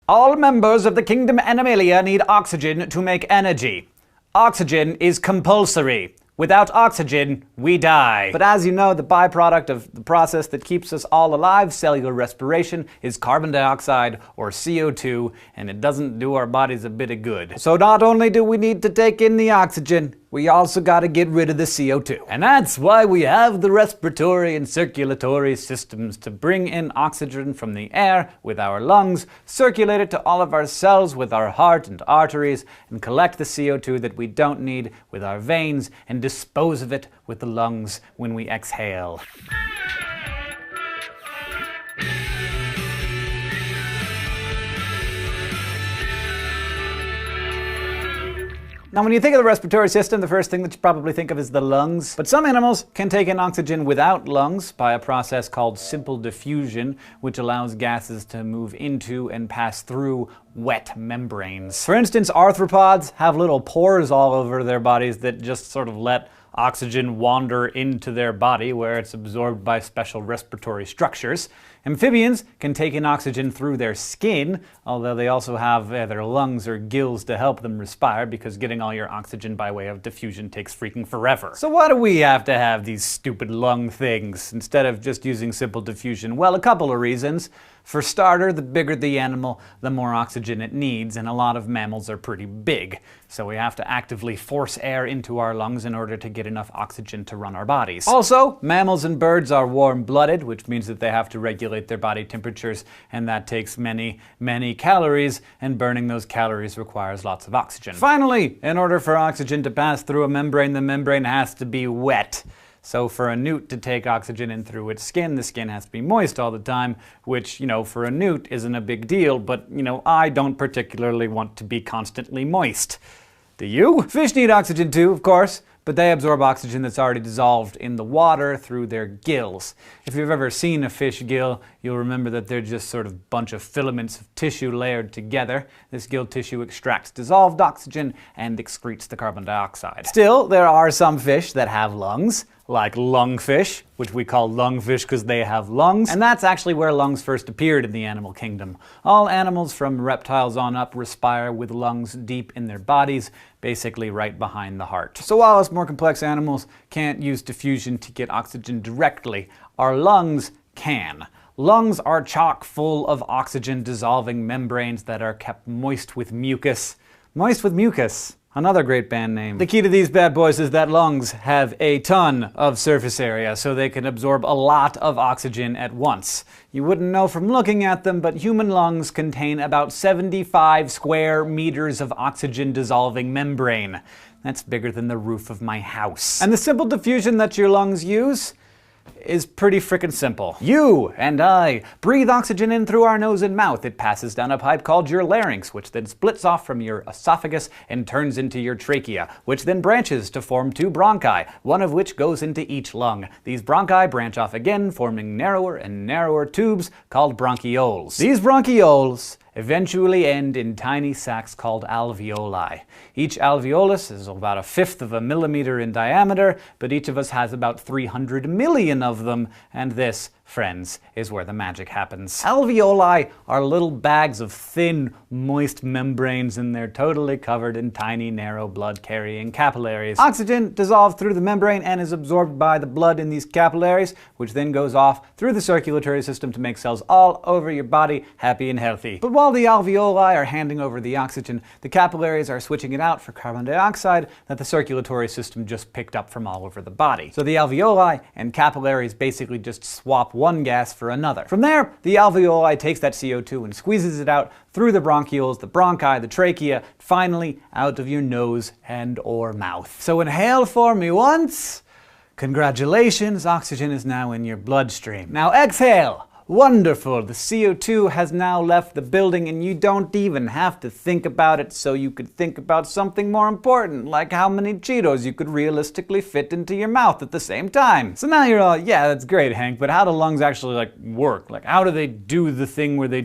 All members of the Kingdom Animalia need oxygen to make energy. Oxygen is compulsory. Without oxygen, we die. But as you know, the byproduct of the process that keeps us all alive, cellular respiration, is carbon dioxide, or CO2, and it doesn't do our bodies a bit of good. So not only do we need to take in the oxygen, we also gotta get rid of the CO2. And that's why we have the respiratory and circulatory systems to bring in oxygen from the air with our lungs, circulate it to all of our cells with our heart and arteries, and collect the CO2 that we don't need with our veins, and dispose of it with the lungs when we exhale. Now, when you think of the respiratory system, the first thing that you probably think of is the lungs. But some animals can take in oxygen without lungs by a process called simple diffusion, which allows gases to move into and pass through wet membranes. For instance, arthropods have little pores all over their bodies that just sort of let oxygen wander into their body where it's absorbed by special respiratory structures. Amphibians can take in oxygen through their skin, although they also have their lungs or gills to help them respire, because getting all your oxygen by way of diffusion takes freaking forever. So why do we have to have these stupid lung things instead of just using simple diffusion? Well, a couple of reasons. For starter, the bigger the animal, the more oxygen it needs, and a lot of mammals are pretty big. So we have to actively force air into our lungs in order to get enough oxygen to run our bodies. Also, mammals and birds are warm-blooded, which means that they have to regulate their body temperatures, and that takes many, many calories, and burning those calories requires lots of oxygen. Finally, in order for oxygen to pass through a membrane, the membrane has to be wet. So for a newt to take oxygen in through its skin, the skin has to be moist all the time, which, for a newt isn't a big deal, but, I don't particularly want to be constantly moist. Do you? Fish need oxygen too, of course, but they absorb oxygen that's already dissolved in the water through their gills. If you've ever seen a fish gill, you'll remember that they're just sort of a bunch of filaments of tissue layered together. This gill tissue extracts dissolved oxygen and excretes the carbon dioxide. Still, there are some fish that have lungs, like lungfish, which we call lungfish because they have lungs, and that's actually where lungs first appeared in the animal kingdom. All animals from reptiles on up respire with lungs deep in their bodies, basically right behind the heart. So while us more complex animals can't use diffusion to get oxygen directly, our lungs can. Lungs are chock full of oxygen-dissolving membranes that are kept moist with mucus. Moist with mucus. Another great band name. The key to these bad boys is that lungs have a ton of surface area, so they can absorb a lot of oxygen at once. You wouldn't know from looking at them, but human lungs contain about 75 square meters of oxygen-dissolving membrane. That's bigger than the roof of my house. And the simple diffusion that your lungs use is pretty frickin' simple. You and I breathe oxygen in through our nose and mouth. It passes down a pipe called your larynx, which then splits off from your esophagus and turns into your trachea, which then branches to form two bronchi, one of which goes into each lung. These bronchi branch off again, forming narrower and narrower tubes called bronchioles. These bronchioles eventually end in tiny sacs called alveoli. Each alveolus is about 1/5 of a millimeter in diameter, but each of us has about 300 million of them, and this, friends, is where the magic happens. Alveoli are little bags of thin, moist membranes, and they're totally covered in tiny, narrow, blood-carrying capillaries. Oxygen dissolves through the membrane and is absorbed by the blood in these capillaries, which then goes off through the circulatory system to make cells all over your body happy and healthy. But while the alveoli are handing over the oxygen, the capillaries are switching it out for carbon dioxide that the circulatory system just picked up from all over the body. So the alveoli and capillaries basically just swap one gas for another. From there, the alveoli takes that CO2 and squeezes it out through the bronchioles, the bronchi, the trachea, finally out of your nose and or mouth. So inhale for me once. Congratulations, oxygen is now in your bloodstream. Now exhale. Wonderful, the CO2 has now left the building and you don't even have to think about it, so you could think about something more important, like how many Cheetos you could realistically fit into your mouth at the same time. So now you're all, yeah, that's great, Hank, but how do lungs actually work? How do they do the thing where they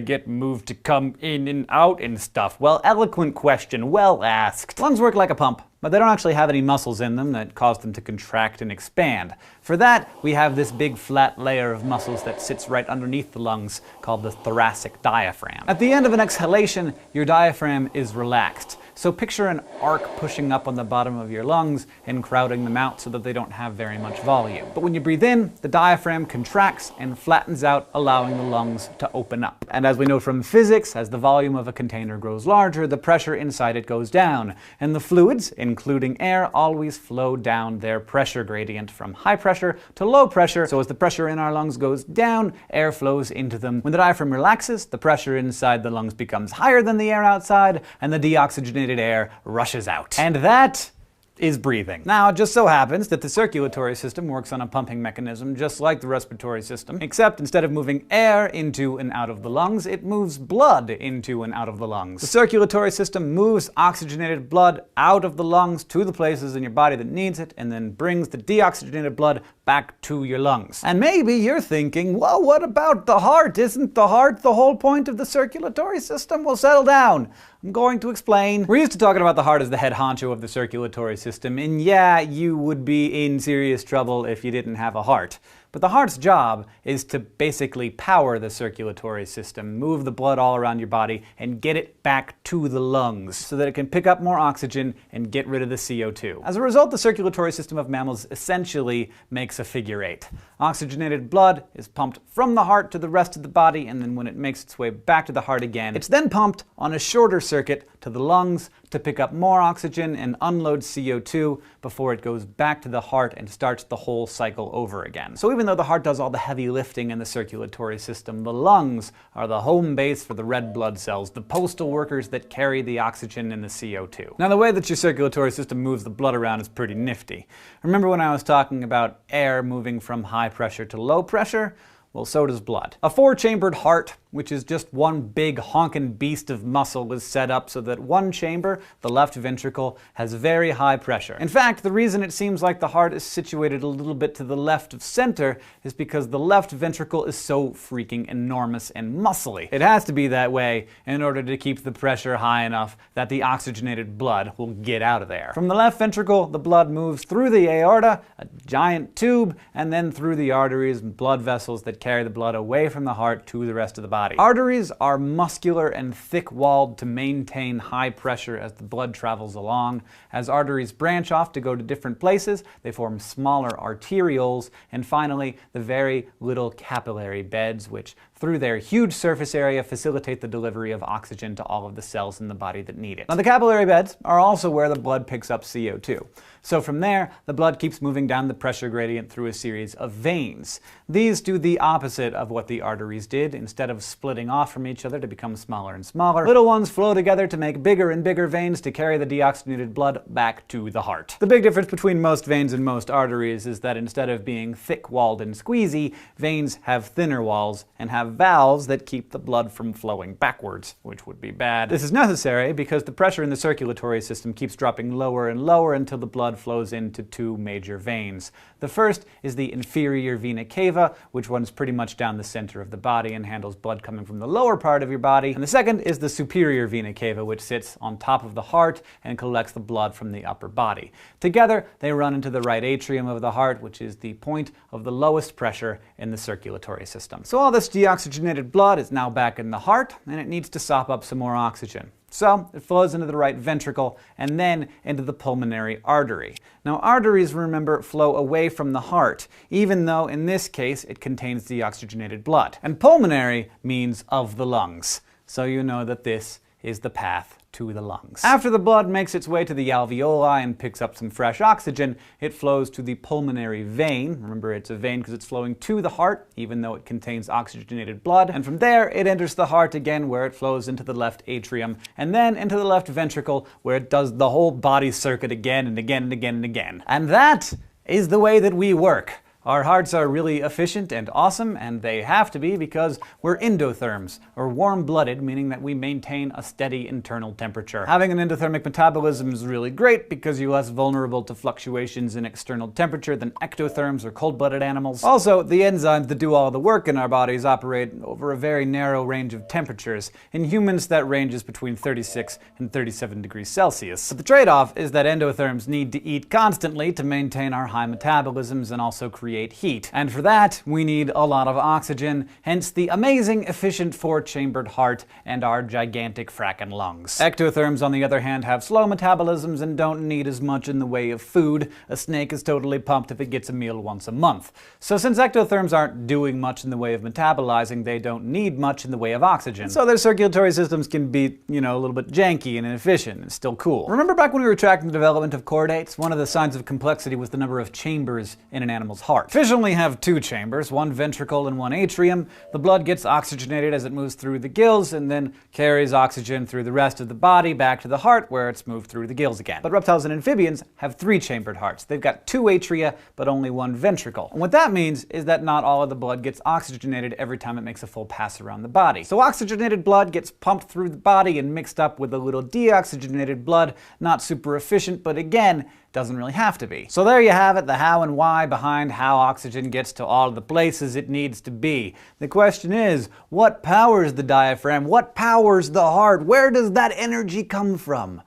get moved to come in and out and stuff? Well, eloquent question, well asked. Lungs work like a pump. but they don't actually have any muscles in them that cause them to contract and expand. For that, we have this big flat layer of muscles that sits right underneath the lungs called the thoracic diaphragm. At the end of an exhalation, your diaphragm is relaxed. So picture an arc pushing up on the bottom of your lungs and crowding them out so that they don't have very much volume. But when you breathe in, the diaphragm contracts and flattens out, allowing the lungs to open up. And as we know from physics, as the volume of a container grows larger, the pressure inside it goes down. And the fluids, including air, always flow down their pressure gradient from high pressure to low pressure. So as the pressure in our lungs goes down, air flows into them. When the diaphragm relaxes, the pressure inside the lungs becomes higher than the air outside, and the deoxygenated air rushes out. And that is breathing. Now, it just so happens that the circulatory system works on a pumping mechanism just like the respiratory system, except instead of moving air into and out of the lungs, it moves blood into and out of the lungs. The circulatory system moves oxygenated blood out of the lungs to the places in your body that needs it, and then brings the deoxygenated blood back to your lungs. And maybe you're thinking, well, what about the heart? Isn't the heart the whole point of the circulatory system? Well, settle down. I'm going to explain. We're used to talking about the heart as the head honcho of the circulatory system, and yeah, you would be in serious trouble if you didn't have a heart. But the heart's job is to basically power the circulatory system, move the blood all around your body, and get it back to the lungs so that it can pick up more oxygen and get rid of the CO2. As a result, the circulatory system of mammals essentially makes a figure eight. Oxygenated blood is pumped from the heart to the rest of the body, and then when it makes its way back to the heart again, it's then pumped on a shorter circuit to the lungs to pick up more oxygen and unload CO2 before it goes back to the heart and starts the whole cycle over again. So even though the heart does all the heavy lifting in the circulatory system, the lungs are the home base for the red blood cells, the postal workers that carry the oxygen and the CO2. Now, the way that your circulatory system moves the blood around is pretty nifty. Remember when I was talking about air moving from high pressure to low pressure? Well, so does blood. A four-chambered heart, which is just one big honkin' beast of muscle, is set up so that one chamber, the left ventricle, has very high pressure. In fact, the reason it seems like the heart is situated a little bit to the left of center is because the left ventricle is so freaking enormous and muscly. It has to be that way in order to keep the pressure high enough that the oxygenated blood will get out of there. From the left ventricle, the blood moves through the aorta, a giant tube, and then through the arteries and blood vessels that carry the blood away from the heart to the rest of the body. Arteries are muscular and thick-walled to maintain high pressure as the blood travels along. As arteries branch off to go to different places, they form smaller arterioles, and finally, the very little capillary beds, which through their huge surface area facilitate the delivery of oxygen to all of the cells in the body that need it. Now, the capillary beds are also where the blood picks up CO2. So from there, the blood keeps moving down the pressure gradient through a series of veins. These do the opposite of what the arteries did. Instead of splitting off from each other to become smaller and smaller, little ones flow together to make bigger and bigger veins to carry the deoxygenated blood back to the heart. The big difference between most veins and most arteries is that instead of being thick-walled and squeezy, veins have thinner walls and have valves that keep the blood from flowing backwards, which would be bad. This is necessary because the pressure in the circulatory system keeps dropping lower and lower until the blood flows into two major veins. The first is the inferior vena cava, which runs pretty much down the center of the body and handles blood coming from the lower part of your body. And the second is the superior vena cava, which sits on top of the heart and collects the blood from the upper body. Together, they run into the right atrium of the heart, which is the point of the lowest pressure in the circulatory system. So all this deoxygenated blood is now back in the heart, and it needs to sop up some more oxygen. So it flows into the right ventricle and then into the pulmonary artery. Now, arteries, remember, flow away from the heart, even though in this case it contains deoxygenated blood. And pulmonary means of the lungs. So you know that this is the path to the lungs. After the blood makes its way to the alveoli and picks up some fresh oxygen, it flows to the pulmonary vein. Remember, it's a vein because it's flowing to the heart, even though it contains oxygenated blood. And from there, it enters the heart again, where it flows into the left atrium, and then into the left ventricle, where it does the whole body circuit again and again and again and again. And that is the way that we work. Our hearts are really efficient and awesome, and they have to be because we're endotherms, or warm-blooded, meaning that we maintain a steady internal temperature. Having an endothermic metabolism is really great because you're less vulnerable to fluctuations in external temperature than ectotherms or cold-blooded animals. Also, the enzymes that do all the work in our bodies operate over a very narrow range of temperatures. In humans, that ranges between 36 and 37 degrees Celsius. But the trade-off is that endotherms need to eat constantly to maintain our high metabolisms and also create heat. And for that, we need a lot of oxygen, hence the amazing, efficient four-chambered heart and our gigantic frackin' lungs. Ectotherms, on the other hand, have slow metabolisms and don't need as much in the way of food. A snake is totally pumped if it gets a meal once a month. So since ectotherms aren't doing much in the way of metabolizing, they don't need much in the way of oxygen. So their circulatory systems can be, a little bit janky and inefficient. It's still cool. Remember back when we were tracking the development of chordates? One of the signs of complexity was the number of chambers in an animal's heart. Fish only have two chambers, one ventricle and one atrium. The blood gets oxygenated as it moves through the gills and then carries oxygen through the rest of the body back to the heart where it's moved through the gills again. But reptiles and amphibians have three-chambered hearts. They've got two atria, but only one ventricle. And what that means is that not all of the blood gets oxygenated every time it makes a full pass around the body. So oxygenated blood gets pumped through the body and mixed up with a little deoxygenated blood. Not super efficient, but again, doesn't really have to be. So there you have it, the how and why behind how oxygen gets to all the places it needs to be. The question is, what powers the diaphragm? What powers the heart? Where does that energy come from?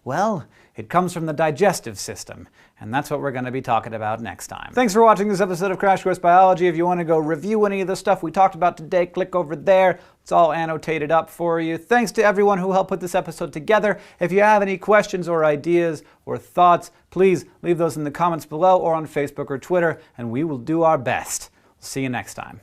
Well, it comes from the digestive system, and that's what we're going to be talking about next time. Thanks for watching this episode of Crash Course Biology. If you want to go review any of the stuff we talked about today, click over there. It's all annotated up for you. Thanks to everyone who helped put this episode together. If you have any questions or ideas or thoughts, please leave those in the comments below or on Facebook or Twitter, and we will do our best. See you next time.